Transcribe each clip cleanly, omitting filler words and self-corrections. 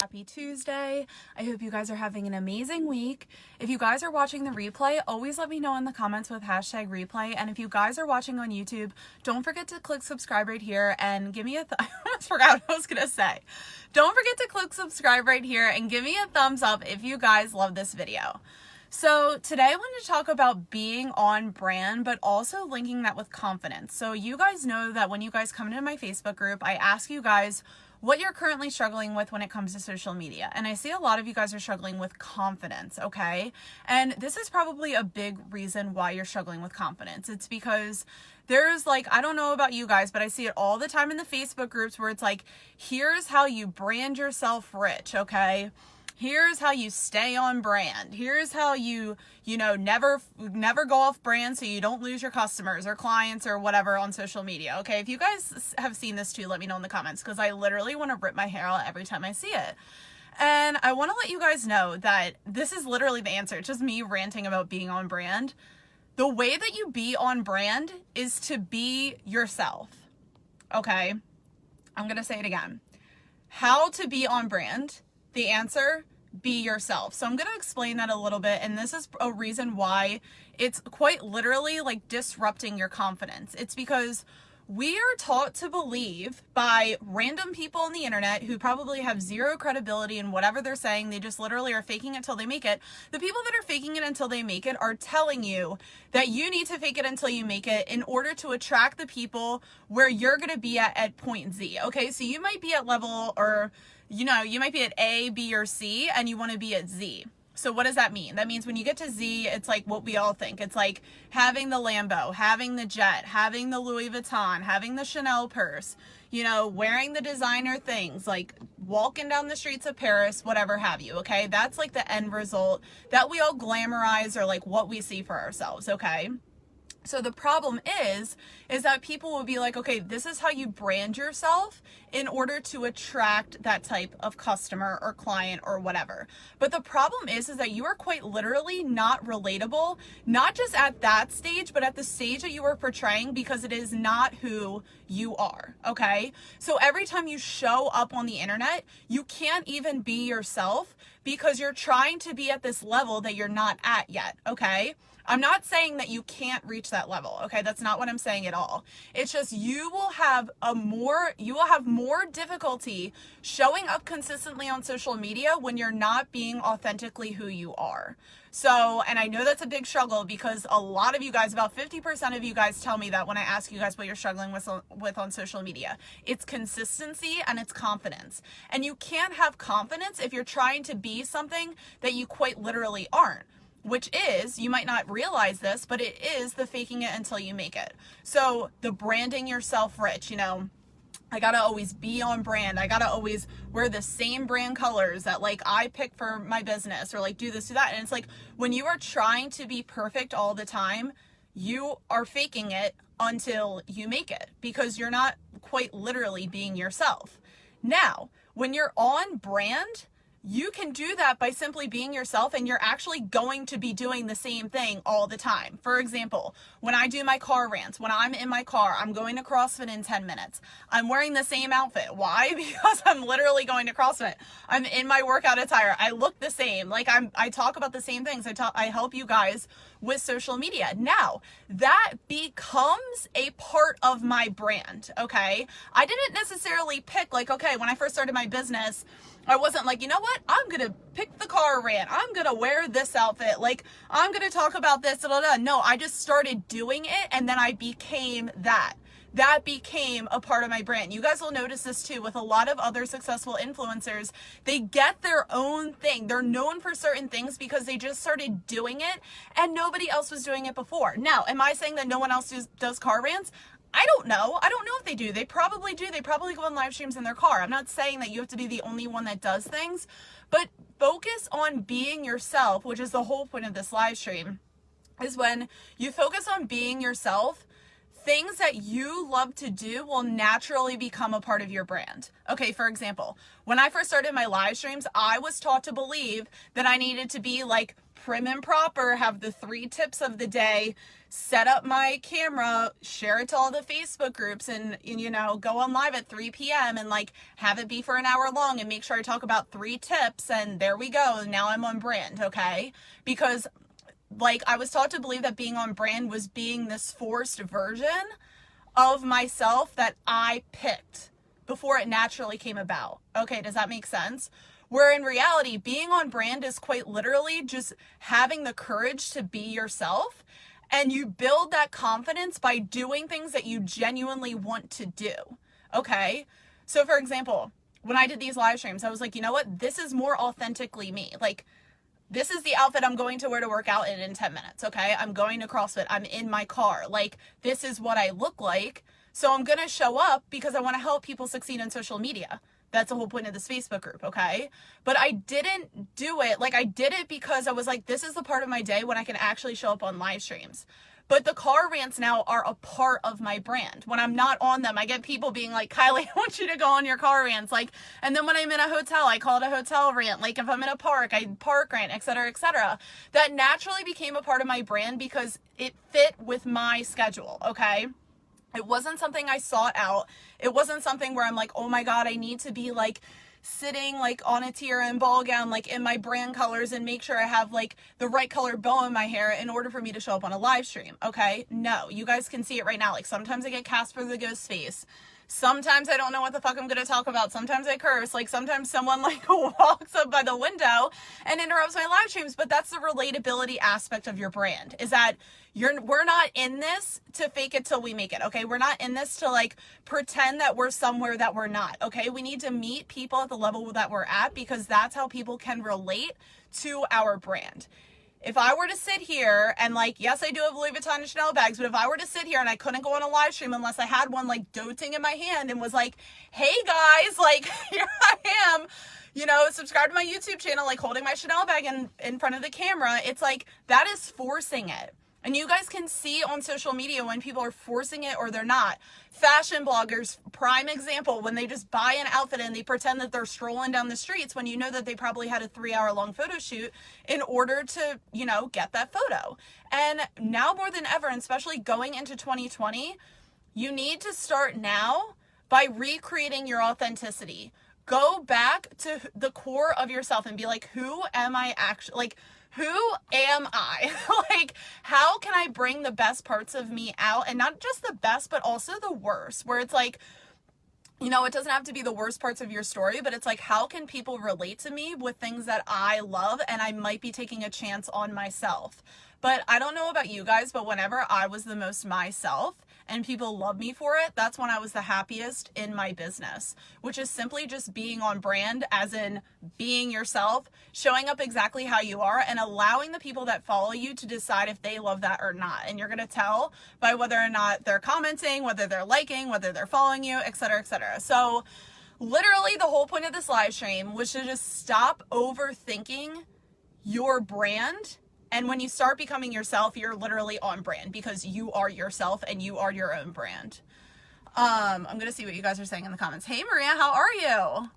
Happy Tuesday. I hope you guys are having an amazing week. If you guys are watching the replay, always let me know in the comments with hashtag replay. And if you guys are watching on YouTube, don't forget to click subscribe right here and give me a I almost forgot what I was gonna say. Don't forget to click subscribe right here and give me a thumbs up if you guys love this video. So today I wanted to talk about being on brand, but also linking that with confidence. So you guys know that when you guys come into my Facebook group, I ask you guys what you're currently struggling with when it comes to social media. And I see a lot of you guys are struggling with confidence, okay? And this is probably a big reason why you're struggling with confidence. It's because there's I don't know about you guys, but I see it all the time in the Facebook groups where it's like, here's how you brand yourself rich, okay? Here's how you stay on brand. Here's how you never go off brand so you don't lose your customers or clients or whatever on social media. Okay, if you guys have seen this too, let me know in the comments because I literally want to rip my hair out every time I see it. And I want to let you guys know that this is literally the answer. It's just me ranting about being on brand. The way that you be on brand is to be yourself. Okay, I'm going to say it again. How to be on brand? The answer, be yourself. So I'm going to explain that a little bit. And this is a reason why it's quite literally disrupting your confidence. It's because we are taught to believe by random people on the internet who probably have zero credibility in whatever they're saying. They just literally are faking it till they make it. The people that are faking it until they make it are telling you that you need to fake it until you make it in order to attract the people where you're going to be at point Z. Okay, so you might be at level or you might be at A, B, or C, and you want to be at Z. So what does that mean? That means when you get to Z, it's like what we all think. It's like having the Lambo, having the jet, having the Louis Vuitton, having the Chanel purse, wearing the designer things, walking down the streets of Paris, whatever have you, okay? That's the end result that we all glamorize or what we see for ourselves, okay? So the problem is that people will be like, okay, this is how you brand yourself in order to attract that type of customer or client or whatever. But the problem is that you are quite literally not relatable, not just at that stage, but at the stage that you are portraying because it is not who you are, okay? So every time you show up on the internet, you can't even be yourself because you're trying to be at this level that you're not at yet, okay? I'm not saying that you can't reach that level, okay? That's not what I'm saying at all. It's just you will have more difficulty showing up consistently on social media when you're not being authentically who you are. So, and I know that's a big struggle because a lot of you guys, about 50% of you guys tell me that when I ask you guys what you're struggling with on social media. It's consistency and it's confidence. And you can't have confidence if you're trying to be something that you quite literally aren't. Which is, you might not realize this, but it is the faking it until you make it. So the branding yourself rich, I gotta always be on brand. I gotta always wear the same brand colors that I pick for my business or do this, do that. And it's when you are trying to be perfect all the time, you are faking it until you make it because you're not quite literally being yourself. Now, when you're on brand, you can do that by simply being yourself and you're actually going to be doing the same thing all the time. For example, when I do my car rants, when I'm in my car, I'm going to CrossFit in 10 minutes. I'm wearing the same outfit. Why? Because I'm literally going to CrossFit. I'm in my workout attire. I look the same. I talk about the same things. I help you guys with social media. Now, that becomes a part of my brand, okay? I didn't necessarily pick okay, when I first started my business, I wasn't you know what? I'm going to pick the car rant. I'm going to wear this outfit. I'm going to talk about this. Blah, blah, blah. No, I just started doing it and then I became that. That became a part of my brand. You guys will notice this too with a lot of other successful influencers. They get their own thing. They're known for certain things because they just started doing it and nobody else was doing it before. Now, am I saying that no one else does car rants? I don't know. I don't know if they do. They probably do. They probably go on live streams in their car. I'm not saying that you have to be the only one that does things, but focus on being yourself, which is the whole point of this live stream, is when you focus on being yourself, things that you love to do will naturally become a part of your brand. Okay, for example, when I first started my live streams, I was taught to believe that I needed to be like prim and proper, have the 3 tips of the day, set up my camera, share it to all the Facebook groups, and you know, go on live at 3 p.m. and like have it be for an hour long and make sure I talk about 3 tips, and there we go. Now I'm on brand, okay? Because like I was taught to believe that being on brand was being this forced version of myself that I picked before it naturally came about. Okay, does that make sense? Where in reality, being on brand is quite literally just having the courage to be yourself, and you build that confidence by doing things that you genuinely want to do. Okay? So for example, when I did these live streams, I was like, you know what? This is more authentically me. Like, this is the outfit I'm going to wear to work out in 10 minutes, okay? I'm going to CrossFit. I'm in my car. Like, this is what I look like. So I'm going to show up because I want to help people succeed on social media. That's the whole point of this Facebook group, okay? But I didn't do it. Like, I did it because I was like, this is the part of my day when I can actually show up on live streams. But the car rants now are a part of my brand. When I'm not on them, I get people being like, Kylie, I want you to go on your car rants. Like, and then when I'm in a hotel, I call it a hotel rant. Like if I'm in a park, I park rant, et cetera, et cetera. That naturally became a part of my brand because it fit with my schedule, okay? It wasn't something I sought out. It wasn't something where I'm like, oh my God, I need to be like sitting like on a tiara and ball gown, like in my brand colors, and make sure I have like the right color bow in my hair in order for me to show up on a live stream. Okay, no, you guys can see it right now. Like sometimes I get Casper the Ghost face. Sometimes I don't know what the fuck I'm going to talk about. Sometimes I curse. Like sometimes someone like walks up by the window and interrupts my live streams. But that's the relatability aspect of your brand, is that we're not in this to fake it till we make it. Okay. We're not in this to like pretend that we're somewhere that we're not. Okay. We need to meet people at the level that we're at, because that's how people can relate to our brand. If I were to sit here and like, yes, I do have Louis Vuitton and Chanel bags, but if I were to sit here and I couldn't go on a live stream unless I had one like doting in my hand and was like, hey guys, like here I am, you know, subscribe to my YouTube channel, like holding my Chanel bag in front of the camera, it's like, that is forcing it. And you guys can see on social media when people are forcing it or they're not. Fashion bloggers, prime example, when they just buy an outfit and they pretend that they're strolling down the streets when you know that they probably had a 3-hour-long photo shoot in order to, you know, get that photo. And now more than ever, and especially going into 2020, you need to start now by recreating your authenticity. Go back to the core of yourself and be like, who am I actually, like, who am I? Like, how can I bring the best parts of me out? And not just the best, but also the worst, where it's like, you know, it doesn't have to be the worst parts of your story, but it's like, how can people relate to me with things that I love and I might be taking a chance on myself? But I don't know about you guys, but whenever I was the most myself and people love me for it, that's when I was the happiest in my business, which is simply just being on brand, as in being yourself, showing up exactly how you are, and allowing the people that follow you to decide if they love that or not. And you're going to tell by whether or not they're commenting, whether they're liking, whether they're following you, et cetera, et cetera. So literally the whole point of this live stream was to just stop overthinking your brand. And when you start becoming yourself, you're literally on brand, because you are yourself and you are your own brand. I'm going to see what you guys are saying in the comments. Hey, Maria, how are you?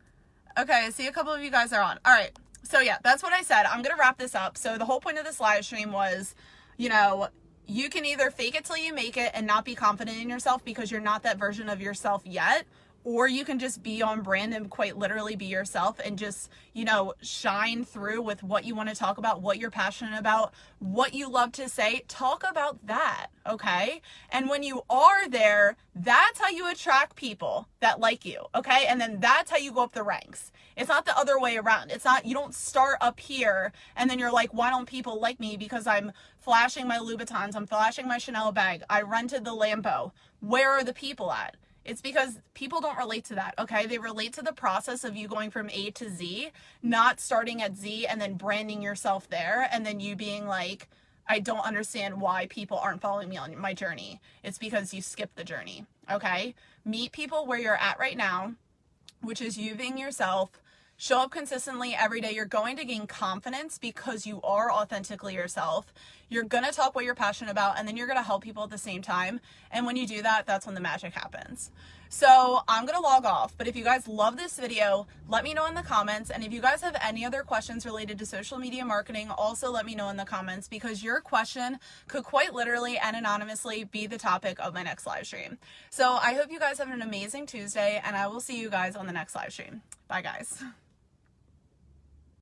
Okay, I see a couple of you guys are on. All right. So yeah, that's what I said. I'm going to wrap this up. So the whole point of this live stream was, you know, you can either fake it till you make it and not be confident in yourself because you're not that version of yourself yet, or you can just be on brand and quite literally be yourself and just, you know, shine through with what you want to talk about, what you're passionate about, what you love to say. Talk about that, okay? And when you are there, that's how you attract people that like you, okay? And then that's how you go up the ranks. It's not the other way around. It's not, you don't start up here and then you're like, why don't people like me? Because I'm flashing my Louboutins, I'm flashing my Chanel bag, I rented the Lambo. Where are the people at? It's because people don't relate to that, okay? They relate to the process of you going from A to Z, not starting at Z and then branding yourself there, and then you being like, I don't understand why people aren't following me on my journey. It's because you skipped the journey, okay? Meet people where you're at right now, which is you being yourself. show up consistently every day. You're going to gain confidence because you are authentically yourself. You're going to talk what you're passionate about, and then you're going to help people at the same time. And when you do that, that's when the magic happens. So I'm going to log off, but if you guys love this video, let me know in the comments. And if you guys have any other questions related to social media marketing, also let me know in the comments, because your question could quite literally and anonymously be the topic of my next live stream. So I hope you guys have an amazing Tuesday, and I will see you guys on the next live stream. Bye guys.